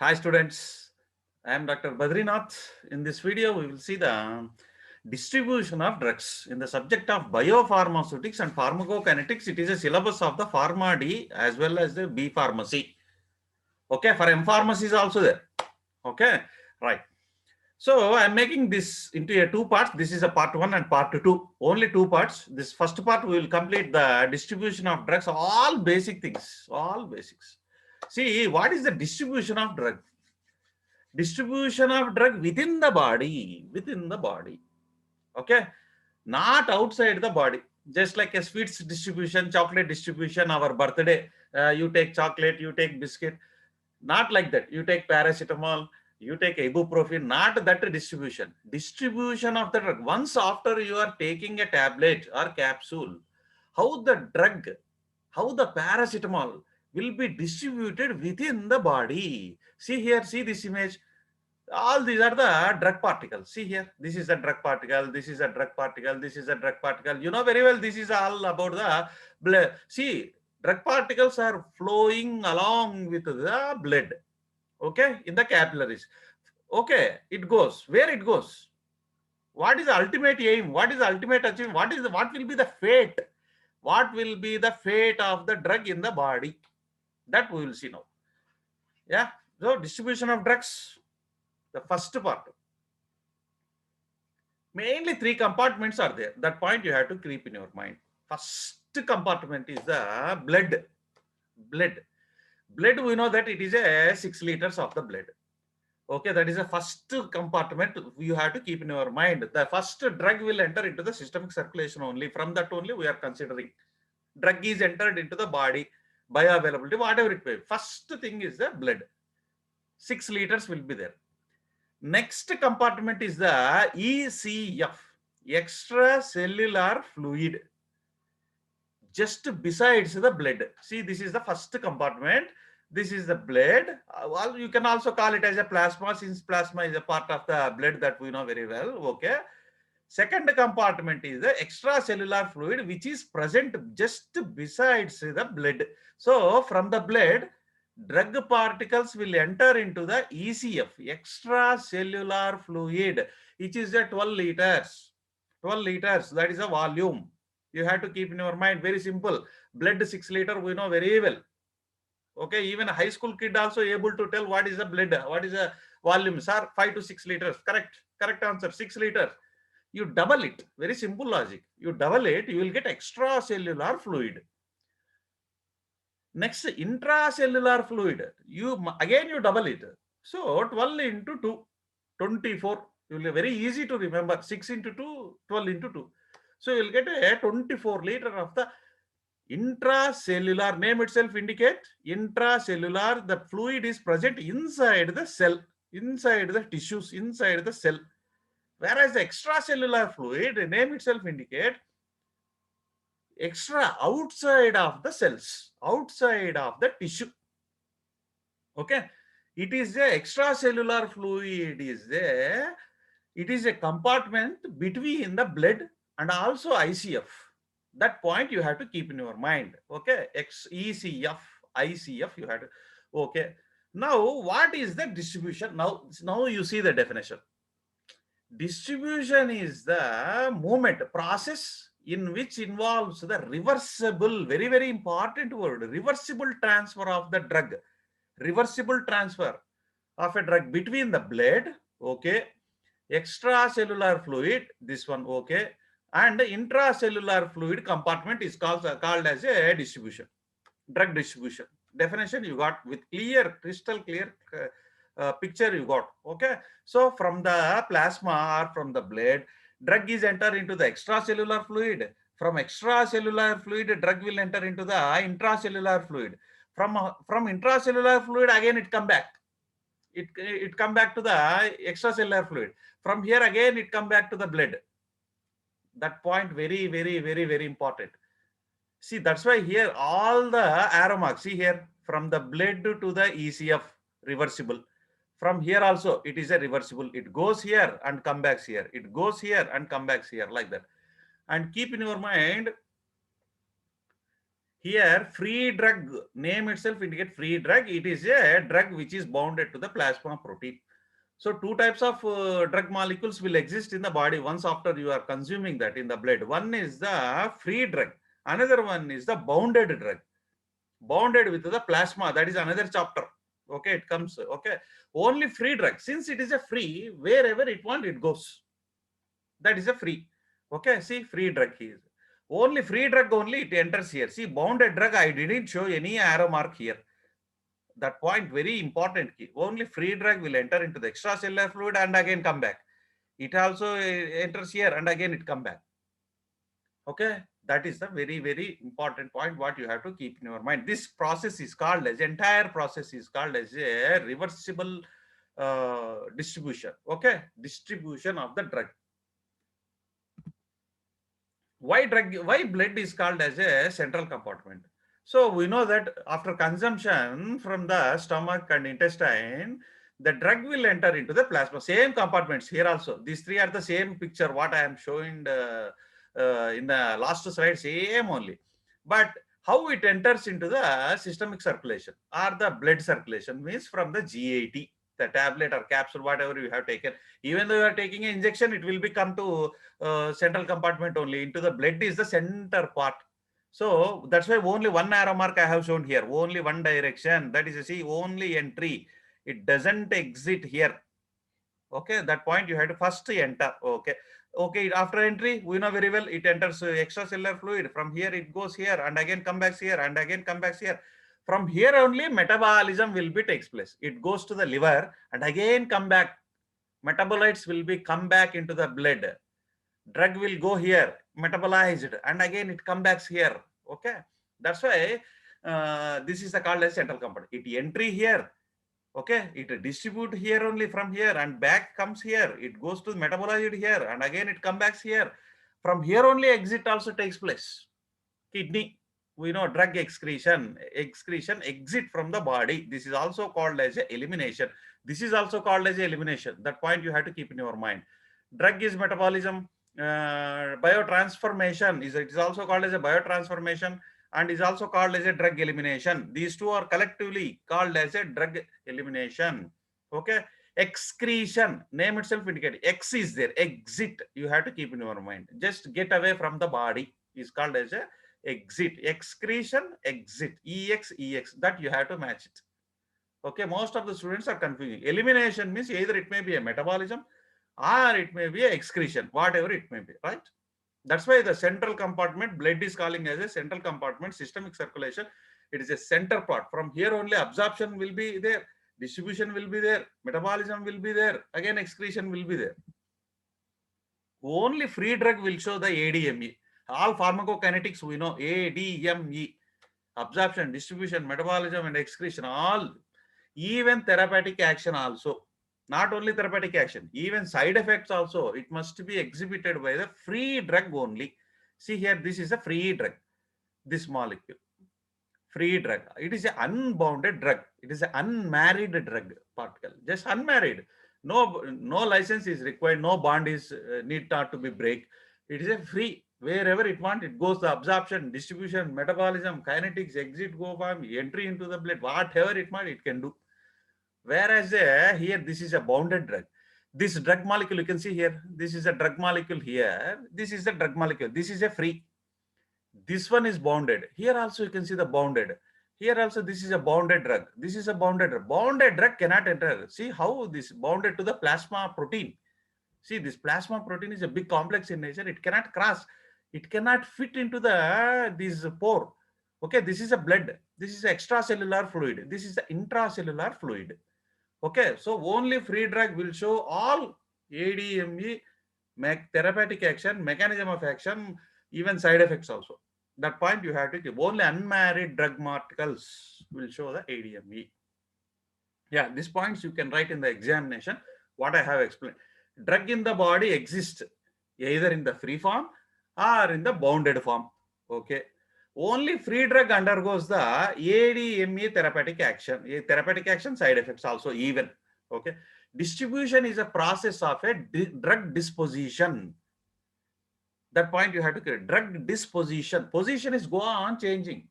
Hi students, I am Dr. Badrinath. In this video, we will see the distribution of drugs in the subject of biopharmaceutics and pharmacokinetics. It is a syllabus of the Pharma D as well as the B Pharmacy. Okay, for M Pharmacy is also there. Okay, right. So I am making this into a two parts. This is a part one and part two. Only two parts. This first part we will complete the distribution of drugs, all basic things, all basics. See, what is the distribution of drug? Distribution of drug within the body, okay, not outside the body. Just like a sweets distribution, chocolate distribution, our birthday, you take chocolate, you take biscuit, not like that. You take paracetamol, you take ibuprofen, not that distribution of the drug. Once after you are taking a tablet or capsule, how the drug, how the paracetamol will be distributed within the body. See here, see this image. All these are the drug particles. See here, this is a drug particle, this is a drug particle, this is a drug particle. You know very well, this is all about the blood. See, drug particles are flowing along with the blood, okay, in the capillaries. Okay, it goes. Where it goes? What is the ultimate aim? What is the ultimate achievement? What will be the fate? What will be the fate of the drug in the body? That we will see now. Yeah. So distribution of drugs, the first part. Mainly three compartments are there. That point you have to keep in your mind. First compartment is the blood. Blood. Blood, we know that it is a 6 liters of the blood. Okay, that is the first compartment you have to keep in your mind. The first drug will enter into the systemic circulation only. From that only we are considering. Drug is entered into the body, bioavailability, whatever it may be. First thing is the blood. 6 liters will be there. Next compartment is the ECF, extracellular fluid, just besides the blood. See, this is the first compartment. This is the blood. Well, you can also call it as a plasma, since plasma is a part of the blood that we know very well. Okay. Second compartment is the extracellular fluid, which is present just besides the blood. So from the blood, drug particles will enter into the ECF, extracellular fluid, which is a 12 liters. 12 liters, that is a volume. You have to keep in your mind, very simple. Blood 6 liter, we know very well. Okay, even a high school kid also able to tell what is the blood, what is the volume. Sir, 5 to 6 liters. Correct answer, 6 liters. You double it, very simple logic. You double it, you will get extracellular fluid. Next, intracellular fluid, you double it. So 12 into 2, 24. You will very easy to remember. 6 into 2, 12 into 2. So you will get a 24 liter of the intracellular. Name itself indicate intracellular. The fluid is present inside the cell, inside the tissues, inside the cell. Whereas the extracellular fluid, the name itself indicate extra, outside of the cells, outside of the tissue. Okay, it is the extracellular fluid is there. It is a compartment between the blood and also ICF. That point you have to keep in your mind. Okay, ECF, ICF you have to. Okay, now what is the distribution? Now you see the definition. Distribution is the movement process in which involves the reversible, very important word, reversible transfer of the drug, reversible transfer of a drug between the blood, okay, extracellular fluid, this one, okay, and the intracellular fluid compartment is called as a distribution, drug distribution. Definition you got with clear, crystal clear picture you got. Okay, so from the plasma or from the blood, drug is enter into the extracellular fluid. From extracellular fluid, drug will enter into the intracellular fluid. From intracellular fluid, again it come back. It come back to the extracellular fluid. From here again it come back to the blood. That point very important. See, that's why here all the arrow marks. See here, from the blood to the ECF, reversible. From here also it is a reversible. It goes here and come back here. It goes here and come back here, like that. And keep in your mind, Here, free drug, name itself indicate free drug. It is a drug which is bounded to the plasma protein. So two types of drug molecules will exist in the body once after you are consuming that in the blood. One is the free drug. Another one is the bounded drug. Bounded with the plasma. That is another chapter. Okay, it comes. Okay, only free drug. Since it is a free, wherever it wants, it goes. That is a free. Okay, see, free drug here. Only free drug only it enters here. See, bounded drug, I didn't show any arrow mark here. That point very important key. Only free drug will enter into the extracellular fluid and again come back. It also enters here and again it come back. Okay, that is the very important point what you have to keep in your mind. This process is called as, entire process is called as a reversible distribution. Okay, distribution of the drug. Why blood is called as a central compartment? So we know that after consumption from the stomach and intestine, the drug will enter into the plasma. Same compartments here also. These three are the same picture what I am showing in the last slide, same only. But how it enters into the systemic circulation or the blood circulation means from the GAT, the tablet or capsule, whatever you have taken. Even though you are taking an injection, it will be come to central compartment only. Into the blood is the center part. So that's why only one arrow mark I have shown here. Only one direction. That is, see, only entry. It doesn't exit here. Okay, that point you have to first enter. Okay. Okay, after entry, we know very well it enters extracellular fluid. From here, it goes here and again come back here and again come back here. From here only metabolism will be takes place. It goes to the liver and again come back. Metabolites will be come back into the blood. Drug will go here, metabolized, and again it comes back here. Okay, that's why this is the called as central compartment. It entry here. Okay, it distribute here only from here and back comes here. It goes to metabolized here and again it comes back here. From here only exit also takes place. Kidney, we know drug excretion exit from the body. This is also called as a elimination. This is also called as a elimination. That point you have to keep in your mind. Drug is metabolism. Biotransformation is, it is also called as a biotransformation and is also called as a drug elimination. These two are collectively called as a drug elimination. Okay, excretion, name itself indicates X is there. Exit, you have to keep in your mind. Just get away from the body is called as a exit. Excretion, exit, ex, that you have to match it. Okay, most of the students are confusing. Elimination means either it may be a metabolism or it may be a excretion, whatever it may be, right? That's why the central compartment, blood is calling as a central compartment, systemic circulation. It is a center part. From here only absorption will be there, distribution will be there, metabolism will be there, again excretion will be there. Only free drug will show the ADME. All pharmacokinetics we know, ADME, absorption, distribution, metabolism and excretion, all. Even therapeutic action also. Not only therapeutic action, even side effects also, it must be exhibited by the free drug only. See here, this is a free drug, this molecule. Free drug. It is an unbounded drug. It is an unmarried drug particle, just unmarried. No license is required. No bond is need not to be break. It is a free. Wherever it wants, it goes the absorption, distribution, metabolism, kinetics, exit, go farm, entry into the blood, whatever it might, it can do. Whereas here, this is a bounded drug. This drug molecule, you can see here, this is a drug molecule here. This is a drug molecule. This is a free. This one is bounded. Here also you can see the bounded. Here also this is a bounded drug. This is a bounded drug. Bounded drug cannot enter. See how this bounded to the plasma protein. See, this plasma protein is a big complex in nature. It cannot cross. It cannot fit into the this pore. Okay, this is a blood. This is extracellular fluid. This is the intracellular fluid. Okay, so only free drug will show all ADME, therapeutic action, mechanism of action, even side effects also. That point you have to keep. Only unmarried drug particles will show the ADME. Yeah, these points you can write in the examination, what I have explained. Drug in the body exists either in the free form or in the bounded form. Okay. Only free drug undergoes the ADME therapeutic action. Therapeutic action, side effects also even. Okay. Distribution is a process of a drug disposition. That point you have to create. Drug disposition. Position is go on changing.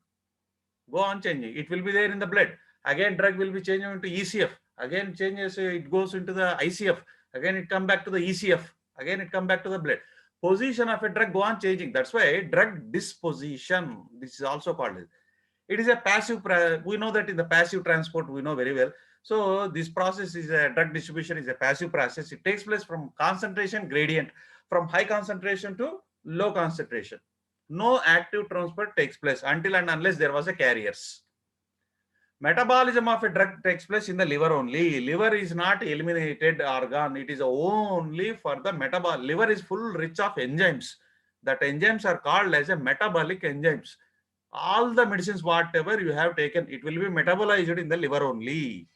go on changing. It will be there in the blood. Again, drug will be changing into ECF. Again, changes, it goes into the ICF. Again, it come back to the ECF. Again, it come back to the blood. Position of a drug go on changing. That's why drug disposition, this is also called. It is a passive, we know that in the passive transport, we know very well. So this process is a drug distribution is a passive process. It takes place from concentration gradient, from high concentration to low concentration. No active transport takes place until and unless there was a carriers. Metabolism of a drug takes place in the liver only. Liver is not eliminated organ. It is only for the metabolic. Liver is full rich of enzymes. That enzymes are called as a metabolic enzymes. All the medicines, whatever you have taken, it will be metabolized in the liver only.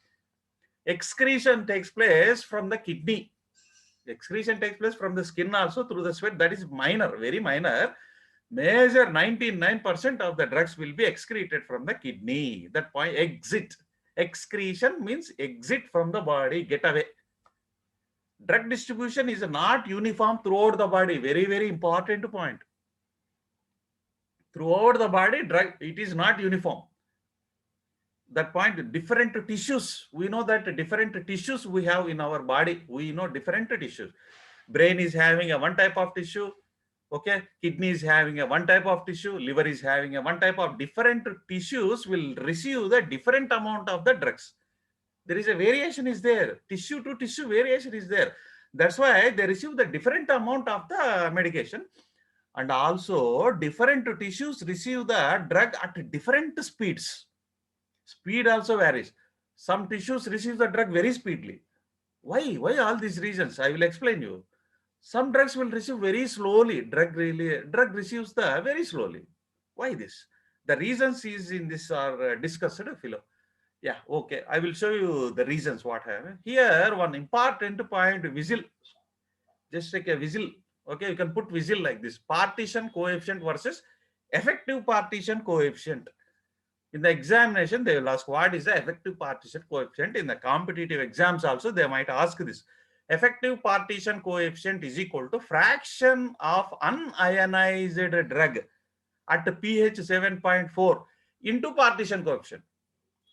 Excretion takes place from the kidney. Excretion takes place from the skin also through the sweat. That is minor, very minor. Major 99% of the drugs will be excreted from the kidney. That point, exit. Excretion means exit from the body, get away. Drug distribution is not uniform throughout the body. Very, very important point. Throughout the body, drug, it is not uniform. That point, different tissues. We know that different tissues we have in our body. We know different tissues. Brain is having a one type of tissue. Okay, kidney is having a one type of tissue, liver is having a one type of. Different tissues will receive the different amount of the drugs. There is a variation is there. Tissue to tissue variation is there. That's why they receive the different amount of the medication. And also different tissues receive the drug at different speeds. Speed also varies. Some tissues receive the drug very speedily. Why all these reasons? I will explain you. Some drugs will receive very slowly. Drug receives the very slowly. Why this? The reasons is in this are discussed below. Yeah, okay. I will show you the reasons what happened. Here, one important point, whistle. Just take a whistle. Okay, you can put whistle like this. Partition coefficient versus effective partition coefficient. In the examination, they will ask what is the effective partition coefficient. In the competitive exams also, they might ask this. Effective partition coefficient is equal to fraction of unionized drug at pH 7.4 into partition coefficient.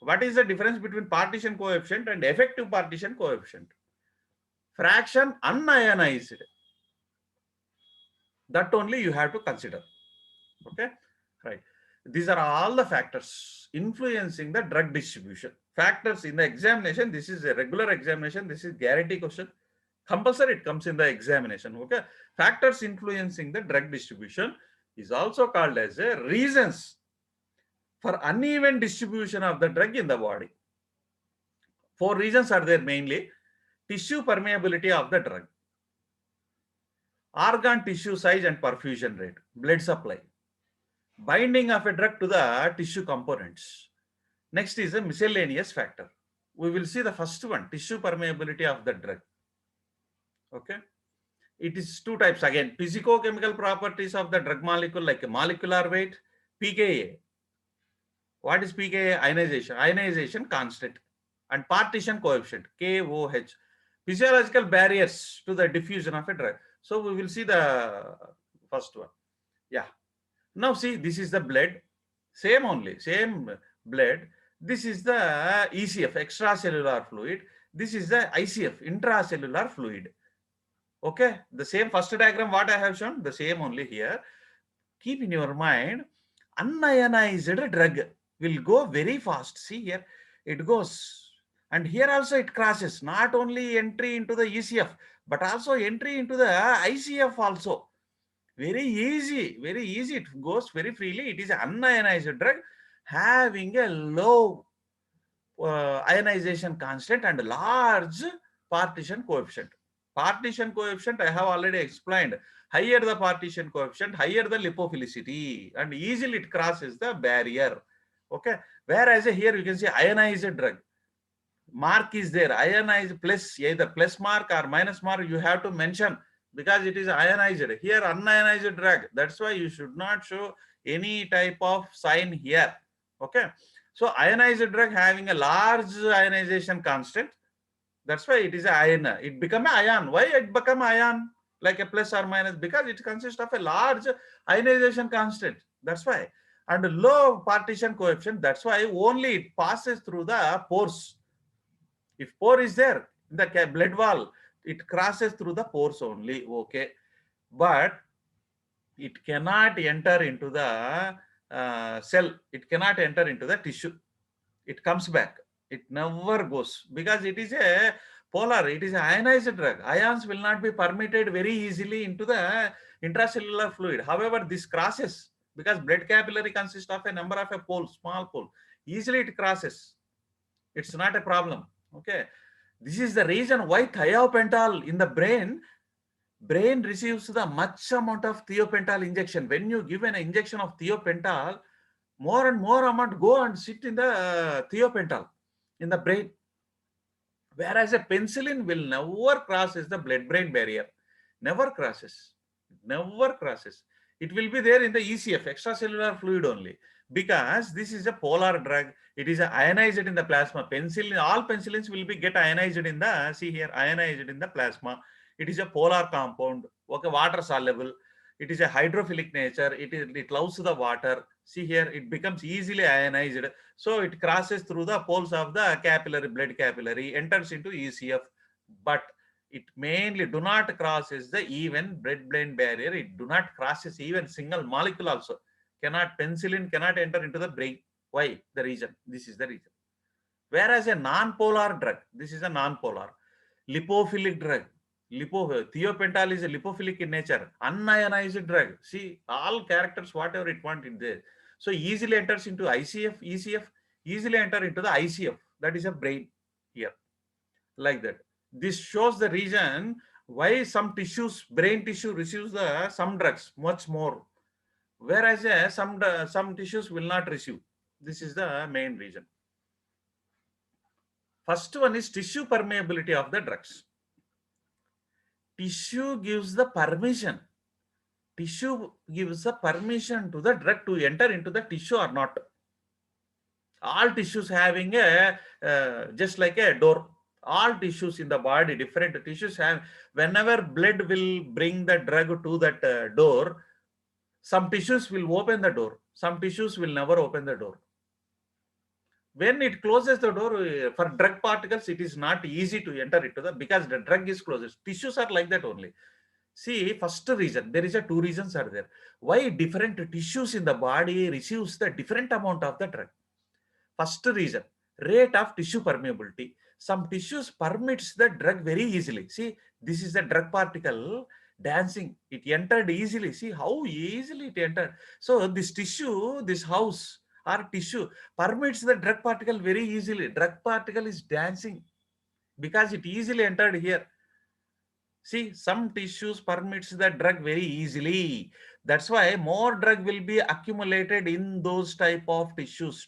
What is the difference between partition coefficient and effective partition coefficient? Fraction unionized. That only you have to consider. Okay, right. These are all the factors influencing the drug distribution. Factors in the examination, this is a regular examination, this is guarantee question. Compulsory, it comes in the examination. Okay, factors influencing the drug distribution is also called as a reasons for uneven distribution of the drug in the body. 4 reasons are there mainly. Tissue permeability of the drug, organ tissue size and perfusion rate, blood supply, binding of a drug to the tissue components. Next is a miscellaneous factor. We will see the first one, tissue permeability of the drug. Okay, it is 2 types again. Physicochemical properties of the drug molecule like a molecular weight, pKa. What is pKa? Ionization. Ionization constant and partition coefficient, KOH. Physiological barriers to the diffusion of a drug. So we will see the first one. Yeah. Now see, this is the blood. Same only, same blood. This is the ECF, extracellular fluid. This is the ICF, intracellular fluid. Okay, the same first diagram what I have shown, the same only here. Keep in your mind, unionized drug will go very fast. See here, it goes. And here also it crosses, not only entry into the ECF, but also entry into the ICF also. Very easy, it goes very freely. It is an unionized drug having a low ionization constant and large partition coefficient. Partition coefficient I have already explained. Higher the partition coefficient, higher the lipophilicity, and easily it crosses the barrier. Okay, whereas here you can see ionized drug. Mark is there, ionized plus, either plus mark or minus mark you have to mention because it is ionized. Here unionized drug, that's why you should not show any type of sign here. Okay, so ionized drug having a large ionization constant, that's why it is an ion. It become an ion. Why it become ion like a plus or minus? Because it consists of a large ionization constant. That's why. and low partition coefficient. That's why only it passes through the pores. If pore is there in the blood wall, it crosses through the pores only. Okay, but it cannot enter into the cell. It cannot enter into the tissue. It comes back. It never goes because it is a polar. It is an ionized drug. Ions will not be permitted very easily into the intracellular fluid. However, this crosses because blood capillary consists of a number of a poles, small pole. Easily it crosses. It's not a problem. Okay. This is the reason why thiopental in the brain receives the much amount of thiopental injection. When you give an injection of thiopental, more and more amount go and sit in the thiopental in the brain. Whereas a penicillin will never crosses the blood-brain barrier. Never crosses. Never crosses. It will be there in the ECF, extracellular fluid only. Because this is a polar drug. It is ionized in the plasma. Penicillin, all penicillins will be get ionized in the, see here, ionized in the plasma. It is a polar compound. Okay, water soluble. It is a hydrophilic nature. It loves the water. See here, it becomes easily ionized. So it crosses through the poles of the capillary, blood capillary, enters into ECF. But it mainly do not crosses the even blood-brain barrier. It do not crosses even single molecule also. Penicillin cannot enter into the brain. Why? The reason. This is the reason. Whereas a non-polar drug, this is a non-polar. Lipophilic drug. Thiopental is a lipophilic in nature. Unionized drug. See, all characters, whatever it want in there. So easily enters into ICF, ECF, easily enter into the ICF. That is a brain here. Like that. This shows the reason why some tissues, brain tissue receives the some drugs much more. Whereas some tissues will not receive. This is the main reason. First one is tissue permeability of the drugs. Tissue gives the permission. Tissue gives the permission to the drug to enter into the tissue or not. All tissues having a just like a door. All tissues in the body, different tissues have, whenever blood will bring the drug to that door, some tissues will open the door. Some tissues will never open the door. When it closes the door for drug particles, it is not easy to enter into the, because the drug is closed. Tissues are like that only. See, first reason, there is a two reasons are there. Why different tissues in the body receives the different amount of the drug. First reason, rate of tissue permeability. Some tissues permits the drug very easily. See, this is the drug particle dancing. It entered easily. See how easily it entered. So this tissue, this house or tissue permits the drug particle very easily. Drug particle is dancing because it easily entered here. See, some tissues permits the drug very easily. That's why more drug will be accumulated in those type of tissues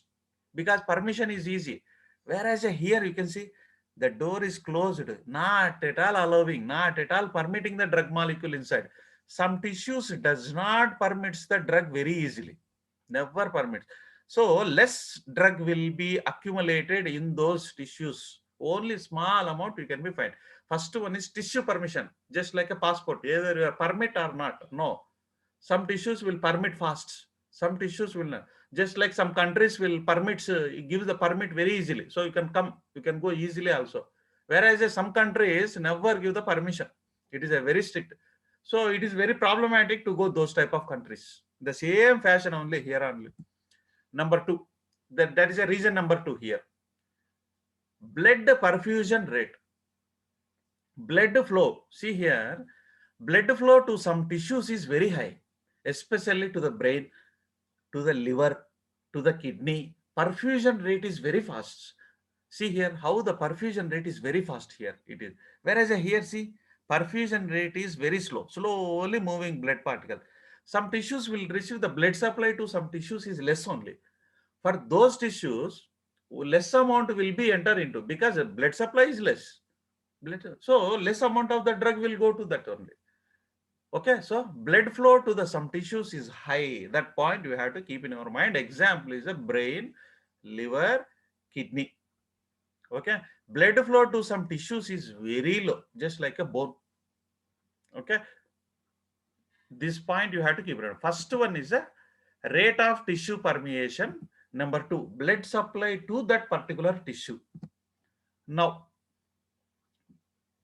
because permission is easy. Whereas here you can see the door is closed, not at all allowing, not at all permitting the drug molecule inside. Some tissues does not permits the drug very easily, never permits. So less drug will be accumulated in those tissues. Only small amount you can be fine. First one is tissue permission, just like a passport, either you are permit or not. No, some tissues will permit fast, some tissues will not. Just like some countries will permit, give the permit very easily, so you can come, you can go easily also. Whereas some countries never give the permission. It is a very strict. So it is very problematic to go those type of countries. The same fashion only here only. Number two, that is a reason number two here. Blood perfusion rate. Blood flow, see here, blood flow to some tissues is very high, especially to the brain, to the liver, to the kidney. Perfusion rate is very fast. See here how the perfusion rate is very fast here it is. Whereas here see, perfusion rate is very slow, slowly moving blood particle. Some tissues will receive the blood supply to some tissues is less only. For those tissues, less amount will be enter into because the blood supply is less. So less amount of the drug will go to that only. Okay, so blood flow to the some tissues is high. That point you have to keep in your mind. Example is a brain, liver, kidney. Okay, blood flow to some tissues is very low, just like a bone. Okay, this point you have to keep in mind. First one is a rate of tissue permeation. Number 2, blood supply to that particular tissue. Now,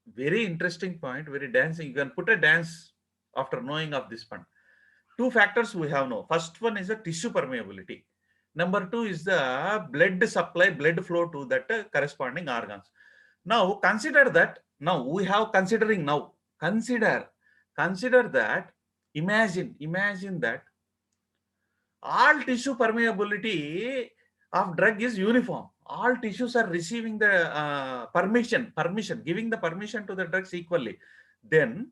very interesting point, very dancing. You can put a dance after knowing of this point. Two factors we have now. First one is the tissue permeability. Number 2 is the blood supply, blood flow to that corresponding organs. Now consider that. Now we have considering now. Consider that. Imagine that all tissue permeability of drug is uniform. All tissues are receiving the permission, giving the permission to the drugs equally. Then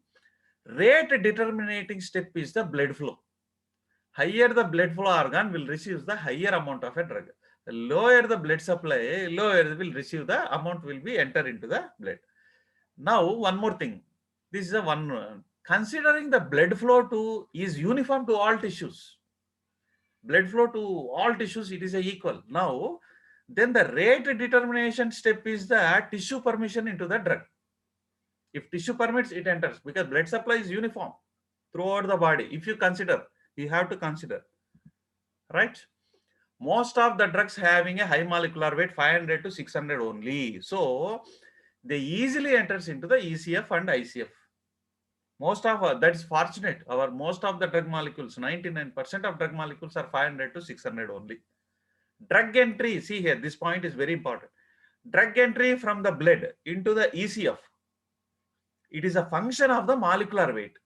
rate determining step is the blood flow. Higher the blood flow organ will receive the higher amount of a drug. The lower the blood supply, lower will receive the amount will be enter into the blood. Now one more thing. This is a one. Considering the blood flow to is uniform to all tissues. Blood flow to all tissues, it is a equal. Now, then the rate determination step is the tissue permission into the drug. If tissue permits, it enters because blood supply is uniform throughout the body. If you consider, you have to consider, right? Most of the drugs having a high molecular weight, 500 to 600 only. So they easily enters into the ECF and ICF. Most of that is fortunate. Our most of the drug molecules, 99% of drug molecules are 500 to 600 only. Drug entry, see here, this point is very important. Drug entry from the blood into the ECF, it is a function of the molecular weight.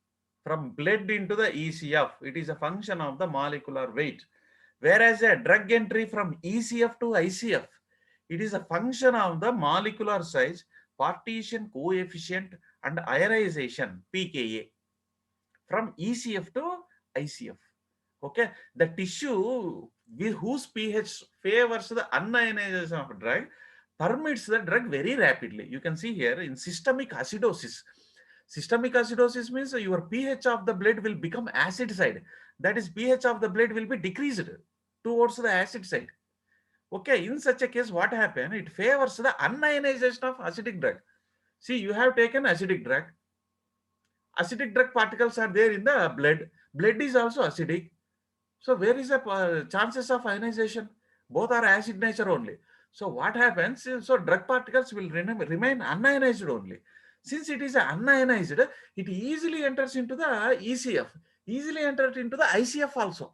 From blood into the ECF, it is a function of the molecular weight. Whereas a drug entry from ECF to ICF, it is a function of the molecular size, partition coefficient, and ionization, pKa. From ECF to ICF. Okay, the tissue whose pH favors the unionization of drug permits the drug very rapidly. You can see here in systemic acidosis. Systemic acidosis means your pH of the blood will become acid side. That is, pH of the blood will be decreased towards the acid side. Okay, in such a case, what happens? It favors the unionization of acidic drug. See, you have taken acidic drug. Acidic drug particles are there in the blood. Blood is also acidic. So where is the chances of ionization? Both are acid nature only. So what happens? So drug particles will remain unionized only. Since it is unionized, it easily enters into the ECF, easily enters into the ICF also.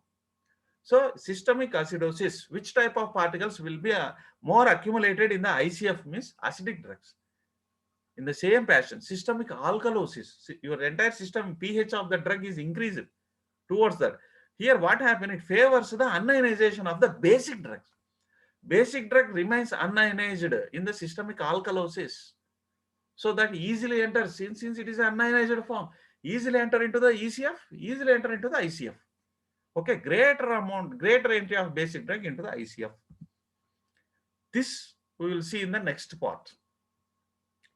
So systemic acidosis, which type of particles will be more accumulated in the ICF means acidic drugs. In the same fashion, systemic alkalosis, your entire system pH of the drug is increased towards that. Here what happened? It favors the unionization of the basic drugs. Basic drug remains unionized in the systemic alkalosis. So that easily enters, since it is an unionized form, easily enter into the ECF, easily enter into the ICF. Okay, greater entry of basic drug into the ICF. This we will see in the next part.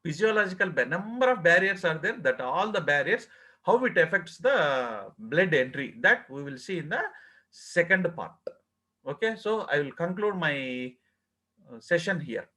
Physiological number of barriers are there, that all the barriers, how it affects the blood entry, that we will see in the second part. Okay, so I will conclude my session here.